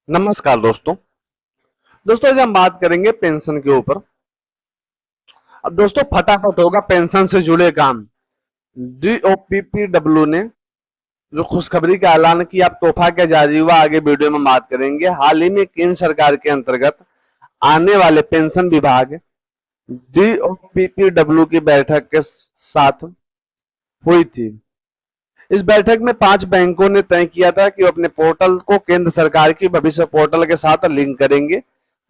नमस्कार दोस्तों। आज हम बात करेंगे पेंशन के ऊपर। अब दोस्तों फटाफट होगा पेंशन से जुड़े काम। DOPPW ने जो खुशखबरी का ऐलान किया, अब तोहफा क्या जारी हुआ, आगे वीडियो में बात करेंगे। हाल ही में केंद्र सरकार के अंतर्गत आने वाले पेंशन विभाग DOPPW की बैठक के साथ हुई थी। इस बैठक में 5 बैंकों ने तय किया था कि वो अपने पोर्टल को केंद्र सरकार की भविष्य पोर्टल के साथ लिंक करेंगे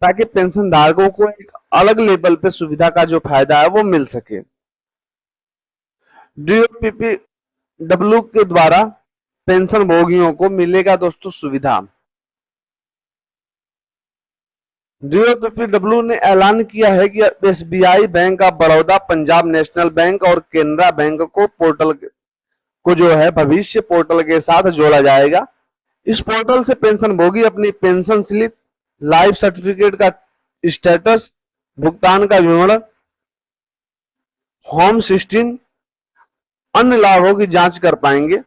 ताकि पेंशन धारकों को एक अलग लेवल पे सुविधा का जो फायदा है वो मिल सके। DOPPW के द्वारा पेंशन भोगियों को मिलेगा दोस्तों सुविधा। DOPPW ने ऐलान किया है कि SBI bank of Baroda, Punjab national bank और केनरा बैंक को पोर्टल को जो है भविष्य पोर्टल के साथ जोड़ा जाएगा। इस पोर्टल से पेंशन भोगी अपनी पेंशन स्लिप, लाइफ सर्टिफिकेट का स्टेटस, भुगतान का विवरण, होम 16 अन्य लाभों की जांच कर पाएंगे।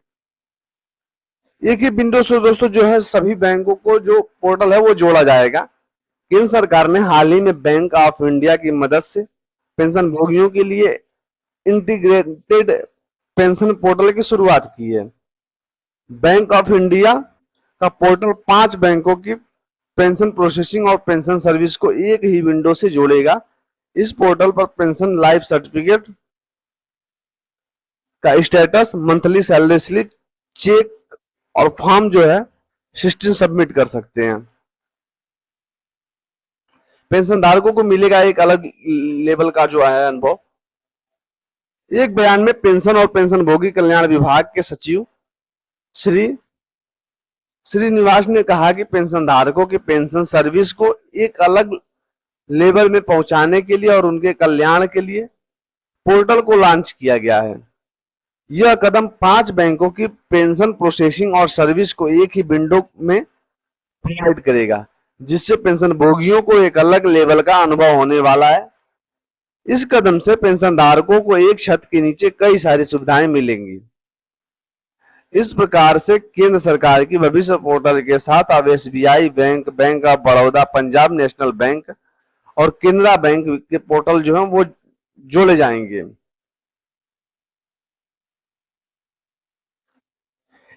एक ही विंडो से दोस्तों जो है सभी बैंकों को जो पोर्टल है वो जोड़ा जाएगा। केंद्र सरकार ने हाल ही में बैंक ऑफ इंडिया की मदद से पेंशन भोगियों के लिए इंटीग्रेटेड पेंशन पोर्टल की शुरुआत की है। बैंक ऑफ इंडिया का पोर्टल 5 बैंकों की पेंशन प्रोसेसिंग और पेंशन सर्विस को एक ही विंडो से जोड़ेगा। इस पोर्टल पर पेंशन लाइफ सर्टिफिकेट का status, monthly salary slip, cheque और फॉर्म जो है 16 सबमिट कर सकते हैं। पेंशन धारकों को मिलेगा एक अलग लेवल का जो है अनुभव। एक बयान में पेंशन और पेंशन भोगी कल्याण विभाग के सचिव श्रीनिवास ने कहा कि पेंशन धारकों की पेंशन सर्विस को एक अलग लेवल में पहुंचाने के लिए और उनके कल्याण के लिए पोर्टल को लॉन्च किया गया है। यह कदम 5 बैंकों की पेंशन प्रोसेसिंग और सर्विस को एक ही विंडो में प्रोवाइड करेगा, जिससे पेंशन भोगियों को एक अलग लेवल का अनुभव होने वाला है। इस कदम से पेंशन धारकों को एक छत के नीचे कई सारी सुविधाएं मिलेंगी। इस प्रकार से केंद्र सरकार की भविष्य पोर्टल के साथ अब SBI bank, bank of Baroda, Punjab national bank और केनरा बैंक के पोर्टल जो है वो जोड़े जाएंगे।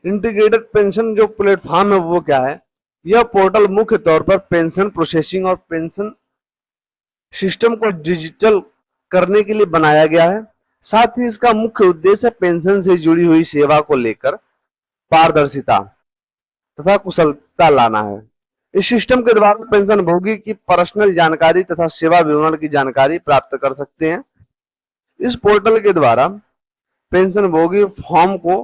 इंटीग्रेटेड पेंशन जो प्लेटफॉर्म है वो क्या है? यह पोर्टल मुख्य तौर पर पेंशन प्रोसेसिंग और पेंशन सिस्टम को डिजिटल करने के लिए बनाया गया है। साथ ही इसका मुख्य उद्देश्य पेंशन से जुड़ी हुई सेवा को लेकर पारदर्शिता तथा कुशलता लाना है। इस सिस्टम के द्वारा पेंशन भोगी की पर्सनल जानकारी तथा सेवा विवरण की जानकारी प्राप्त कर सकते हैं। इस पोर्टल के द्वारा पेंशन भोगी फॉर्म को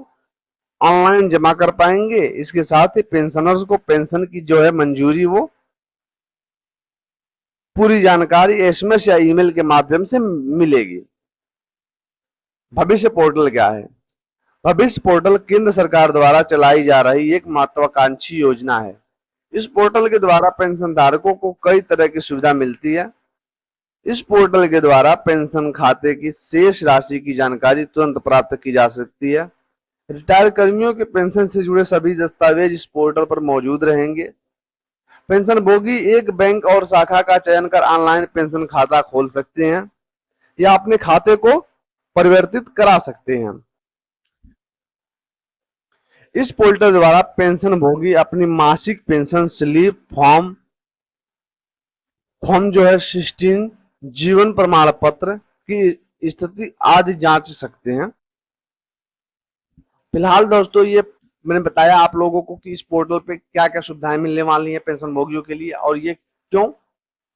ऑनलाइन जमा कर पाएंगे। इसके साथ ही पेंशनर्स को पेंशन की जो है मंजूरी वो पूरी जानकारी SMS या ईमेल के माध्यम से मिलेगी। भविष्य पोर्टल क्या है? भविष्य पोर्टल केंद्र सरकार द्वारा चलाई जा रही एक महत्वाकांक्षी योजना है। इस पोर्टल के द्वारा पेंशन धारकों को कई तरह की सुविधा मिलती है। इस पोर्टल के द्वारा पेंशन खाते की शेष राशि की जानकारी तुरंत प्राप्त की जा सकती है। रिटायर कर्मियों के पेंशन से जुड़े सभी दस्तावेज इस पोर्टल पर मौजूद रहेंगे। पेंशन भोगी एक बैंक और शाखा का चयन कर ऑनलाइन पेंशन खाता खोल सकते हैं या अपने खाते को परिवर्तित करा सकते हैं। इस पोर्टल द्वारा पेंशन भोगी अपनी मासिक पेंशन स्लिप, फॉर्म जो है 16, जीवन प्रमाण पत्र की स्थिति आदि जांच सकते हैं। फिलहाल दोस्तों ये मैंने बताया आप लोगों को कि इस पोर्टल पे क्या क्या सुविधाएं मिलने वाली हैं पेंशन भोगियों के लिए और ये क्यों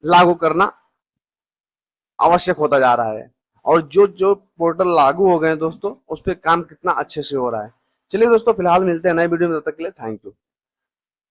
लागू करना आवश्यक होता जा रहा है और जो जो पोर्टल लागू हो गए दोस्तों उस पर काम कितना अच्छे से हो रहा है। चलिए दोस्तों फिलहाल मिलते हैं नए वीडियो में, तब तक के लिए थैंक यू।